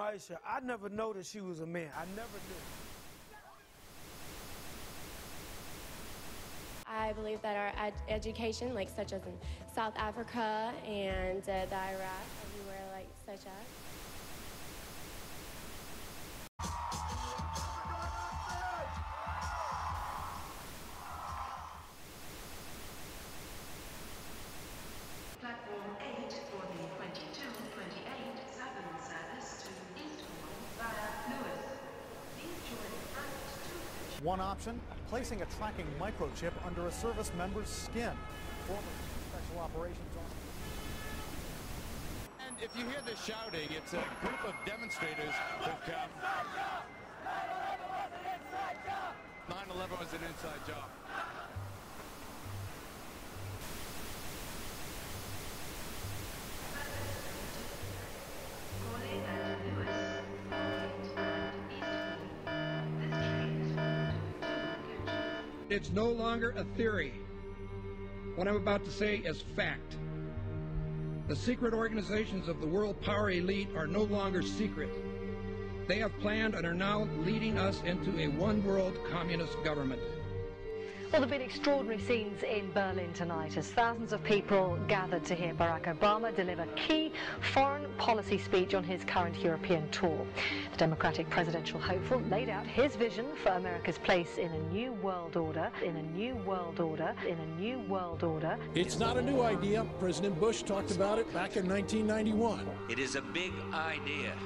Aisha, I never noticed she was a man. I never knew. I believe that our education, like such as in South Africa and the Iraq, everywhere like such as. Platform 8 for the 22-28-7 service to Eastbourne via Lewis. Please join front 2. One option, placing a tracking microchip under a service member's skin. Former Special Operations Officer. And if you hear the shouting, it's a group of demonstrators who've come. 9/11 was an inside job. It's no longer a theory. What I'm about to say is fact. The secret organizations of the world power elite are no longer secret. They have planned and are now leading us into a one-world communist government. Well, there have been extraordinary scenes in Berlin tonight as thousands of people gathered to hear Barack Obama deliver key foreign policy speech on his current European tour. The Democratic presidential hopeful laid out his vision for America's place in a new world order, in a new world order, in a new world order. It's not a new idea. President Bush talked about it back in 1991. It is a big idea,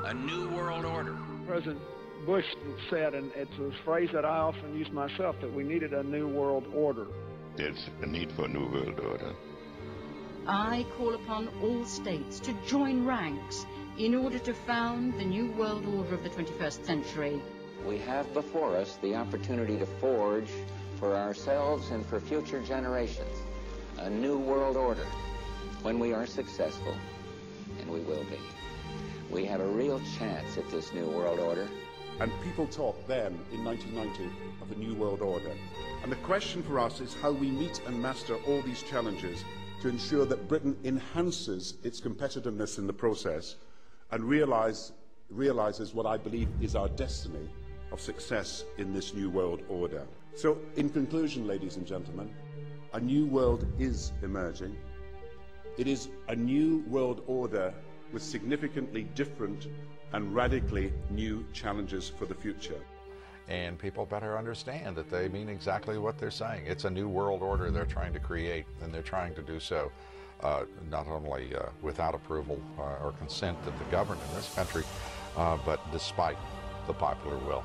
a new world order. President Bush said, and it's a phrase that I often use myself, that we needed a new world order. There's a need for a new world order. I call upon all states to join ranks in order to found the new world order of the 21st century. We have before us the opportunity to forge for ourselves and for future generations a new world order. When we are successful, and we will be, we have a real chance at this new world order. And people talked then, in 1990, of a new world order. And the question for us is how we meet and master all these challenges to ensure that Britain enhances its competitiveness in the process and realizes what I believe is our destiny of success in this new world order. So, in conclusion, ladies and gentlemen, a new world is emerging. It is a new world order with significantly different and radically new challenges for the future. And people better understand that they mean exactly what they're saying. It's a new world order they're trying to create, and they're trying to do so not only without approval or consent of the governed in this country, but despite the popular will.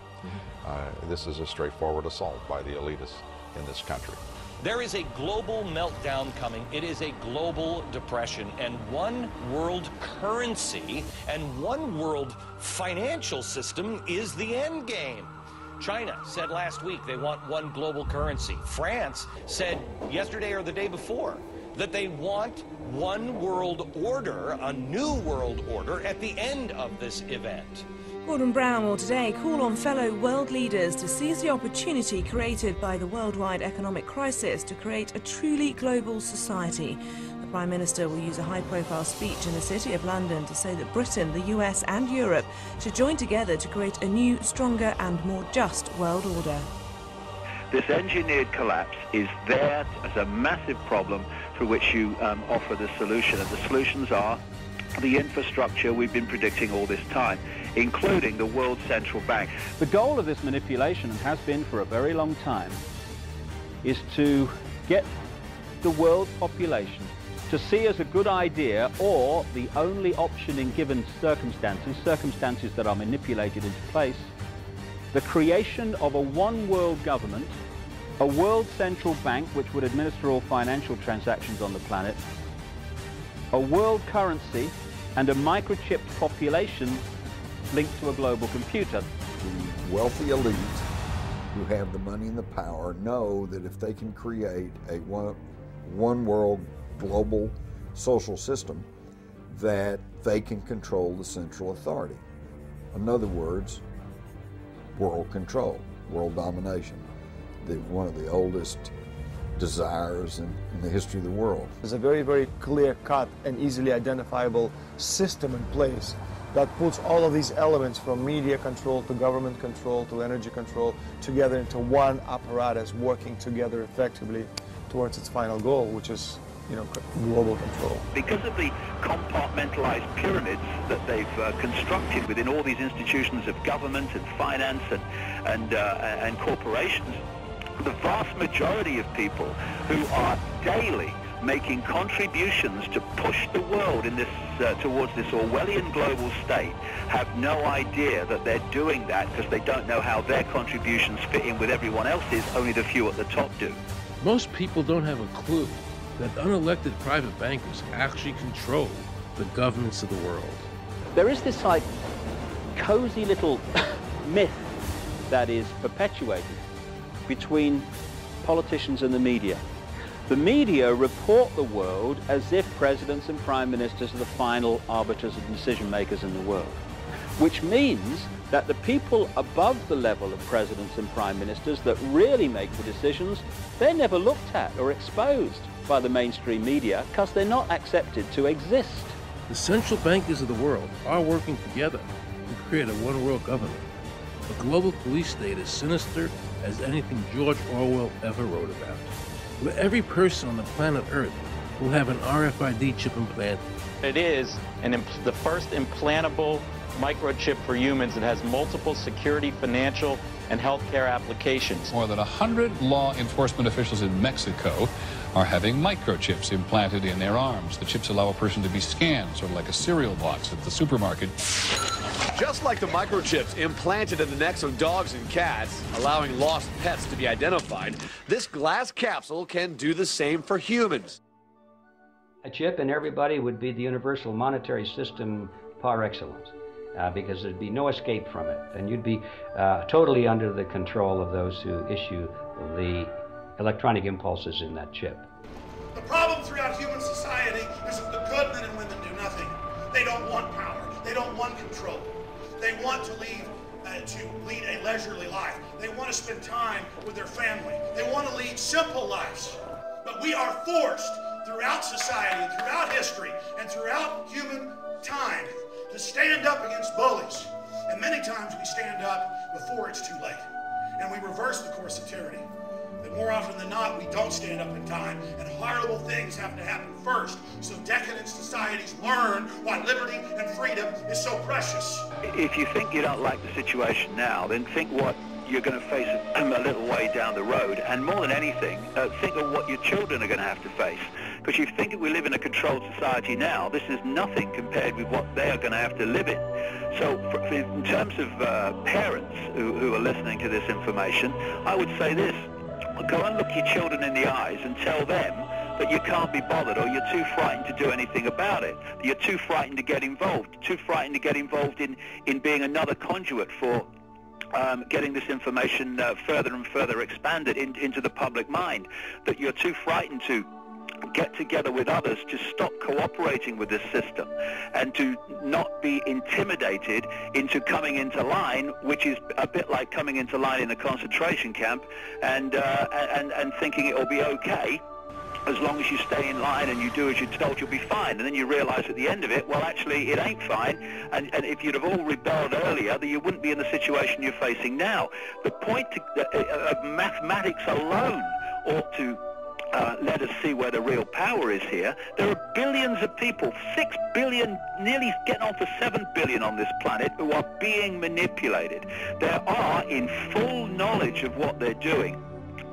This is a straightforward assault by the elitists in this country. There is a global meltdown coming. It is a global depression, and one world currency and one world financial system is the end game. China said last week they want one global currency. France said yesterday or the day before that they want one world order, a new world order, at the end of this event. Gordon Brown will today call on fellow world leaders to seize the opportunity created by the worldwide economic crisis to create a truly global society. The Prime Minister will use a high-profile speech in the City of London to say that Britain, the US and Europe should join together to create a new, stronger and more just world order. This engineered collapse is there as a massive problem through which you offer the solution, and the solutions are the infrastructure we've been predicting all this time, including the World Central Bank. The goal of this manipulation, and has been for a very long time, is to get the world population to see as a good idea, or the only option in given circumstances that are manipulated into place, the creation of a one-world government, a world central bank which would administer all financial transactions on the planet, a world currency, and a microchipped population linked to a global computer. The wealthy elite who have the money and the power know that if they can create a one world global social system, that they can control the central authority. In other words, world control, world domination, one of the oldest desires in the history of the world. There's a very, very clear-cut and easily identifiable system in place that puts all of these elements from media control to government control to energy control together into one apparatus working together effectively towards its final goal, which is, you know, global control. Because of the compartmentalized pyramids that they've constructed within all these institutions of government and finance and corporations, the vast majority of people who are daily making contributions to push the world in this towards this Orwellian global state have no idea that they're doing that because they don't know how their contributions fit in with everyone else's. Only the few at the top do. Most people don't have a clue that unelected private bankers actually control the governments of the world. There is this like cozy little myth that is perpetuated between politicians and the media. The media report the world as if presidents and prime ministers are the final arbiters and decision makers in the world, which means that the people above the level of presidents and prime ministers that really make the decisions, they're never looked at or exposed by the mainstream media because they're not accepted to exist. The central bankers of the world are working together to create a one-world government. A global police state as sinister as anything George Orwell ever wrote about, where every person on the planet Earth will have an RFID chip implanted. It is the first implantable microchip for humans that has multiple security, financial, and healthcare applications. More than 100 law enforcement officials in Mexico are having microchips implanted in their arms. The chips allow a person to be scanned, sort of like a cereal box at the supermarket. Just like the microchips implanted in the necks of dogs and cats, allowing lost pets to be identified, this glass capsule can do the same for humans. A chip in everybody would be the universal monetary system par excellence, because there'd be no escape from it, and you'd be totally under the control of those who issue the electronic impulses in that chip. The problem throughout human society is that the good men and women do nothing. They don't want power. They don't want control. They want to lead a leisurely life. They want to spend time with their family. They want to lead simple lives. But we are forced throughout society, throughout history, and throughout human time to stand up against bullies. And many times we stand up before it's too late. And we reverse the course of tyranny. But more often than not, we don't stand up in time, and horrible things have to happen first, so decadent societies learn why liberty and freedom is so precious. If you think you don't like the situation now, then think what you're going to face a little way down the road, and more than anything, think of what your children are going to have to face. Because you think we live in a controlled society now, this is nothing compared with what they are going to have to live in. So in terms of parents who are listening to this information, I would say this: go and look your children in the eyes and tell them that you can't be bothered, or you're too frightened to do anything about it. You're too frightened to get involved, too frightened to get involved in being another conduit for getting this information further and further expanded into the public mind, that you're too frightened to get together with others to stop cooperating with this system and to not be intimidated into coming into line, which is a bit like coming into line in a concentration camp and thinking it will be okay. As long as you stay in line and you do as you're told, you'll be fine. And then you realize at the end of it, well, actually, it ain't fine. And if you'd have all rebelled earlier, then you wouldn't be in the situation you're facing now. The point of mathematics alone ought to let us see where the real power is here. There are billions of people, 6 billion, nearly getting on for 7 billion on this planet, who are being manipulated. There are, in full knowledge of what they're doing,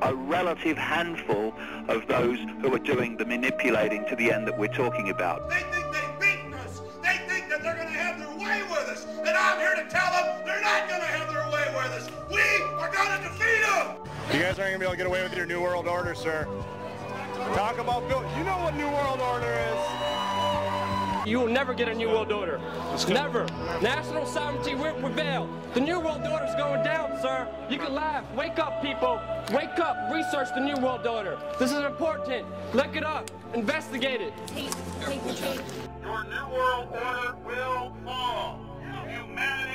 a relative handful of those who are doing the manipulating to the end that we're talking about. They think they've beaten us. They think that they're going to have their way with us. And I'm here to tell them they're not going to have their way with us. We are going to defeat them. You guys aren't going to be able to get away with your New World Order, sir. Talk about you know what New World Order is. You will never get a New World Order. Never. National sovereignty will prevail. The New World Order is going down, sir. You can laugh. Wake up, people. Wake up. Research the New World Order. This is important. Look it up. Investigate it. Your New World Order will fall. Humanity